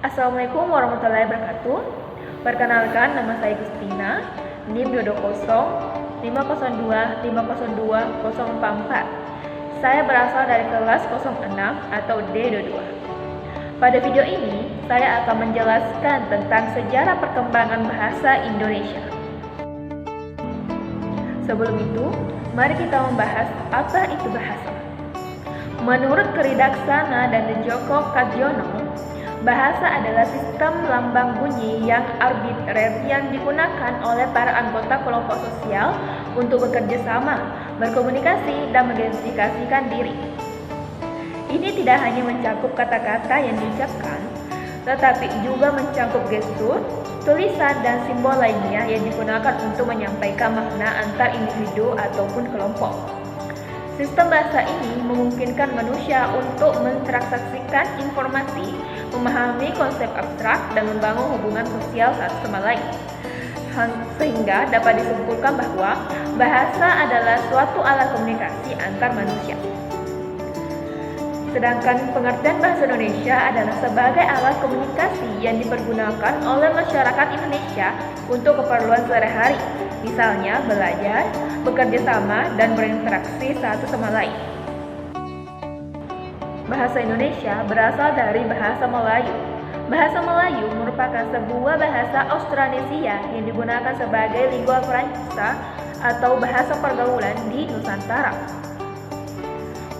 Assalamualaikum warahmatullahi wabarakatuh. Perkenalkan, nama saya Gustina, NIM 2005025020444. Saya berasal dari kelas 06 atau D22. Pada video ini, saya akan menjelaskan tentang sejarah perkembangan bahasa Indonesia. Sebelum itu, mari kita membahas apa itu bahasa. Menurut Keridaksana dan Djoko Kadjono, bahasa adalah sistem lambang bunyi yang arbitrer yang digunakan oleh para anggota kelompok sosial untuk bekerja sama, berkomunikasi, dan mengidentifikasikan diri. Ini tidak hanya mencakup kata-kata yang diucapkan, tetapi juga mencakup gestur, tulisan, dan simbol lainnya yang digunakan untuk menyampaikan makna antar individu ataupun kelompok. Sistem bahasa ini memungkinkan manusia untuk mentransaksikan informasi, memahami konsep abstrak, dan membangun hubungan sosial satu sama lain. Sehingga dapat disimpulkan bahwa bahasa adalah suatu alat komunikasi antar manusia. Sedangkan pengertian bahasa Indonesia adalah sebagai alat komunikasi yang dipergunakan oleh masyarakat Indonesia untuk keperluan sehari-hari, misalnya belajar, bekerja sama, dan berinteraksi satu sama lain. Bahasa Indonesia berasal dari bahasa Melayu. Bahasa Melayu merupakan sebuah bahasa Austronesia yang digunakan sebagai lingua franca atau bahasa pergaulan di Nusantara.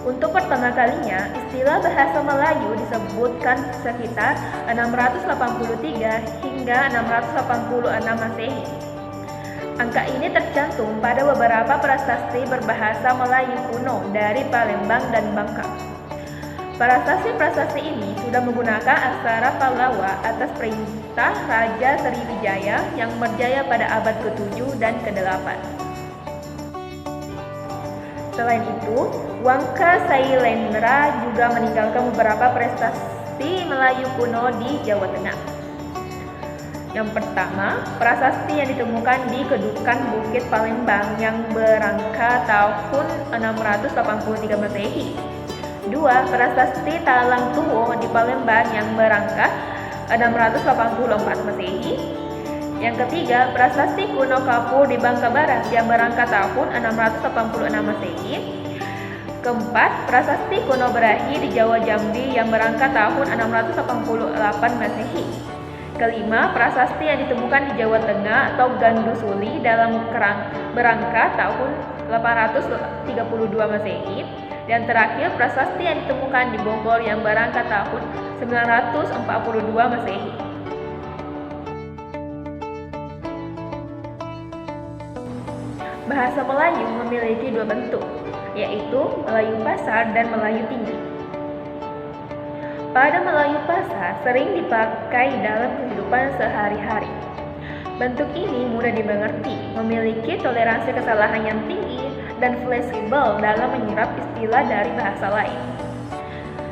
Untuk pertama kalinya, istilah bahasa Melayu disebutkan sekitar 683 hingga 686 Masehi. Angka ini tercantum pada beberapa prasasti berbahasa Melayu kuno dari Palembang dan Bangka. Prasasti ini sudah menggunakan aksara Pallawa atas perintah Raja Sriwijaya yang berjaya pada abad ke-7 dan ke-8. Selain itu, Wangka Sailendra juga meninggalkan beberapa prasasti Melayu kuno di Jawa Tengah. Yang pertama, prasasti yang ditemukan di Kedukan Bukit Palembang yang berangka tahun 683 Masehi. Dua, prasasti Talang Tuwo di Palembang yang berangka 684 Masehi. Yang ketiga, prasasti kuno Kapur di Bangka Barat yang berangka tahun 686 Masehi. Keempat, prasasti kuno Berahi di Jawa Jambi yang berangka tahun 688 Masehi. Kelima, prasasti yang ditemukan di Jawa Tengah atau Gandusuli dalam berangka tahun 832 Masehi. Dan terakhir, prasasti yang ditemukan di Bogor yang berangka tahun 942 Masehi. Bahasa Melayu memiliki dua bentuk, yaitu Melayu Pasar dan Melayu Tinggi. Pada Melayu Pasar sering dipakai dalam kehidupan sehari-hari. Bentuk ini mudah dimengerti, memiliki toleransi kesalahan yang tinggi, dan fleksibel dalam menyerap istilah dari bahasa lain.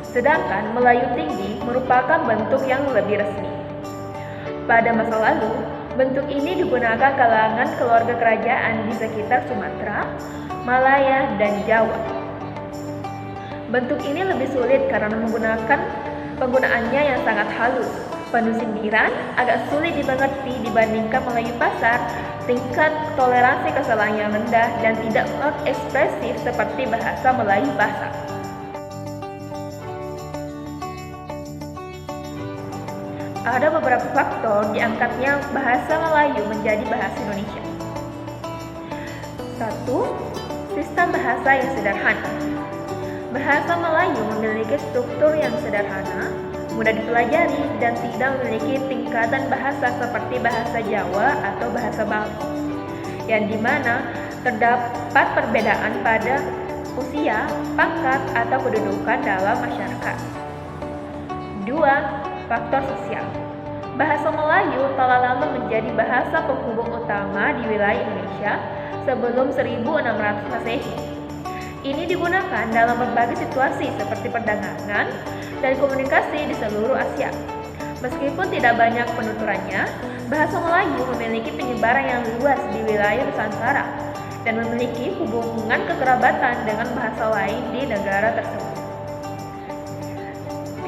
Sedangkan Melayu Tinggi merupakan bentuk yang lebih resmi. Pada masa lalu, bentuk ini digunakan kalangan keluarga kerajaan di sekitar Sumatera, Malaya, dan Jawa. Bentuk ini lebih sulit karena penggunaannya yang sangat halus, penuh sindiran, agak sulit dimengerti dibandingkan Melayu Pasar, tingkat toleransi kesalahan yang rendah, dan tidak ekspresif seperti bahasa Melayu Pasar. Ada beberapa faktor diangkatnya bahasa Melayu menjadi bahasa Indonesia. 1. Sistem bahasa yang sederhana. Bahasa Melayu memiliki struktur yang sederhana, mudah dipelajari, dan tidak memiliki tingkatan bahasa seperti bahasa Jawa atau bahasa Bali, yang dimana terdapat perbedaan pada usia, pangkat, atau kedudukan dalam masyarakat. 2. Faktor sosial. Bahasa Melayu telah lama menjadi bahasa penghubung utama di wilayah Indonesia sebelum 1600 Masehi. Ini digunakan dalam berbagai situasi seperti perdagangan dan komunikasi di seluruh Asia. Meskipun tidak banyak penuturannya, bahasa Melayu memiliki penyebaran yang luas di wilayah Nusantara dan memiliki hubungan kekerabatan dengan bahasa lain di negara tersebut.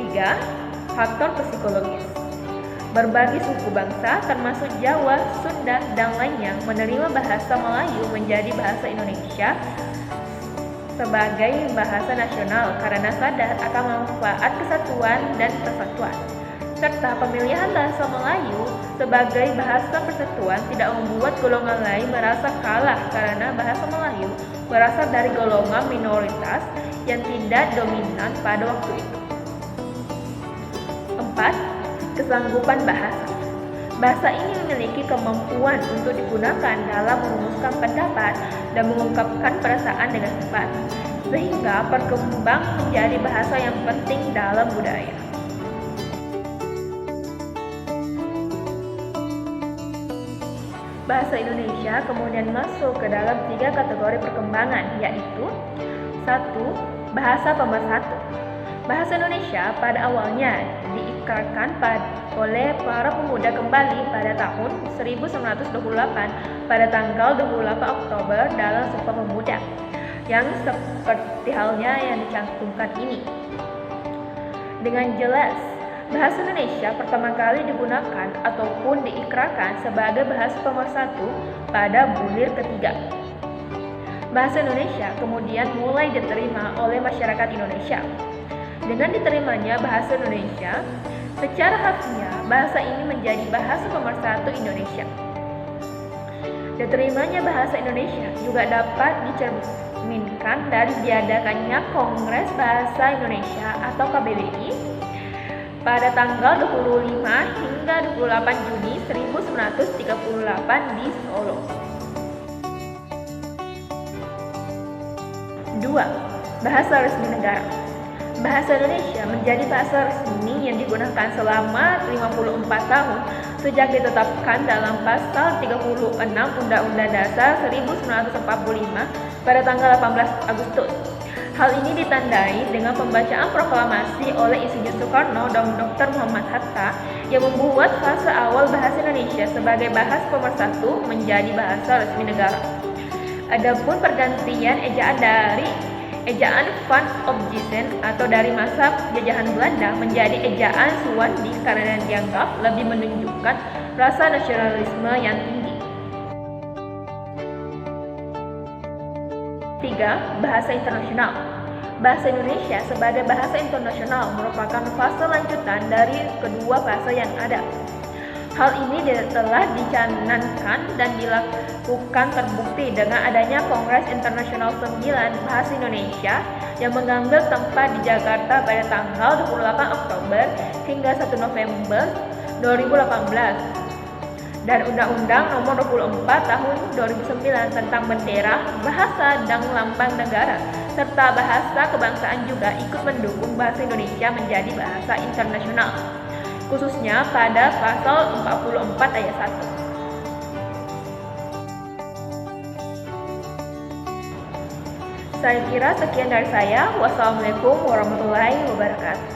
3. Faktor psikologis. Berbagai suku bangsa termasuk Jawa, Sunda, dan lainnya menerima bahasa Melayu menjadi bahasa Indonesia sebagai bahasa nasional karena sadar akan manfaat kesatuan dan persatuan. Serta pemilihan bahasa Melayu sebagai bahasa persatuan tidak membuat golongan lain merasa kalah karena bahasa Melayu berasal dari golongan minoritas yang tidak dominan pada waktu itu. 4. Kesanggupan bahasa. Bahasa ini memiliki kemampuan untuk digunakan dalam merumuskan pendapat dan mengungkapkan perasaan dengan tepat, sehingga berkembang menjadi bahasa yang penting dalam budaya. Bahasa Indonesia kemudian masuk ke dalam 3 kategori perkembangan, yaitu 1. Bahasa pemersatu. Bahasa Indonesia pada awalnya diikrarkan oleh para pemuda kembali pada tahun 1928 pada tanggal 28 Oktober dalam Sumpah Pemuda, yang seperti halnya yang dicantumkan ini. Dengan jelas, bahasa Indonesia pertama kali digunakan ataupun diikrarkan sebagai bahasa pemersatu pada bulir ketiga. Bahasa Indonesia kemudian mulai diterima oleh masyarakat Indonesia. Dengan diterimanya bahasa Indonesia, secara harfiah bahasa ini menjadi bahasa pemersatu Indonesia. Diterimanya bahasa Indonesia juga dapat dicerminkan dari diadakannya Kongres Bahasa Indonesia atau KBBI pada tanggal 25 hingga 28 Juni 1938 di Solo. 2. Bahasa resmi negara. Bahasa Indonesia menjadi bahasa resmi yang digunakan selama 54 tahun sejak ditetapkan dalam Pasal 36 Undang-Undang Dasar 1945 pada tanggal 18 Agustus. Hal ini ditandai dengan pembacaan proklamasi oleh Insinyur Soekarno dan Dr. Muhammad Hatta yang membuat fase awal bahasa Indonesia sebagai bahasa pemersatu menjadi bahasa resmi negara. Adapun pergantian ejaan dari ejaan Van Ophuijsen atau dari masa jajahan Belanda menjadi ejaan Suwandi karena dianggap lebih menunjukkan rasa nasionalisme yang tinggi. 3. Bahasa internasional. Bahasa Indonesia sebagai bahasa internasional merupakan fase lanjutan dari kedua fase yang ada. Hal ini telah dicanangkan dan dilakukan terbukti dengan adanya Kongres Internasional 9 Bahasa Indonesia yang mengambil tempat di Jakarta pada tanggal 28 Oktober hingga 1 November 2018 dan Undang-Undang Nomor 24 Tahun 2009 tentang bendera, bahasa, dan lambang negara serta bahasa kebangsaan juga ikut mendukung bahasa Indonesia menjadi bahasa internasional, khususnya pada pasal 44 ayat 1. Saya kira sekian dari saya. Wassalamualaikum warahmatullahi wabarakatuh.